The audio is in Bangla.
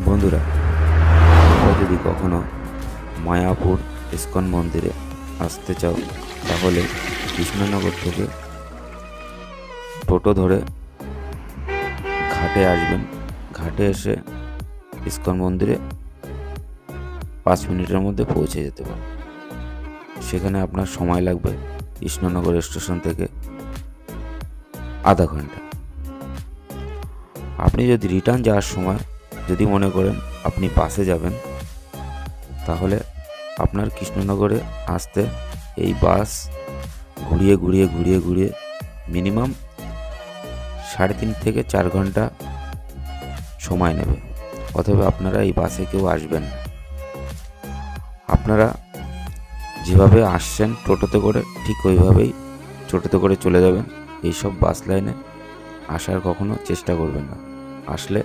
বন্ধুরা, তোমরা যদি কখনো মায়াপুর ইস্কন মন্দিরে আসতে চাও তাহলে কৃষ্ণনগর থেকে টোটো ধরে ঘাটে আসবেন। ঘাটে এসে ইস্কন মন্দিরে 5 মিনিটের মধ্যে পৌঁছে যেতে পারেন। সেখানে আপনার সময় লাগবে কৃষ্ণনগর স্টেশন থেকে আধা ঘন্টা। আপনি যদি রিটার্ন যাওয়ার সময় যদি মনে করেন আপনি বাসে যাবেন, তাহলে আপনার কৃষ্ণনগরে আসতে এই বাস ঘুরিয়ে ঘুরিয়ে ঘুরিয়ে ঘুরিয়ে মিনিমাম 3.5 থেকে 4 ঘন্টা সময় নেবে। অথবা আপনারা এই বাসে কেউ আসবেন না, আপনারা যেভাবে আসছেন টোটোতে করে ঠিক ওইভাবেই টোটোতে করে চলে যাবেন। এইসব বাস লাইনে আসার কখনো চেষ্টা করবেন না, আসলে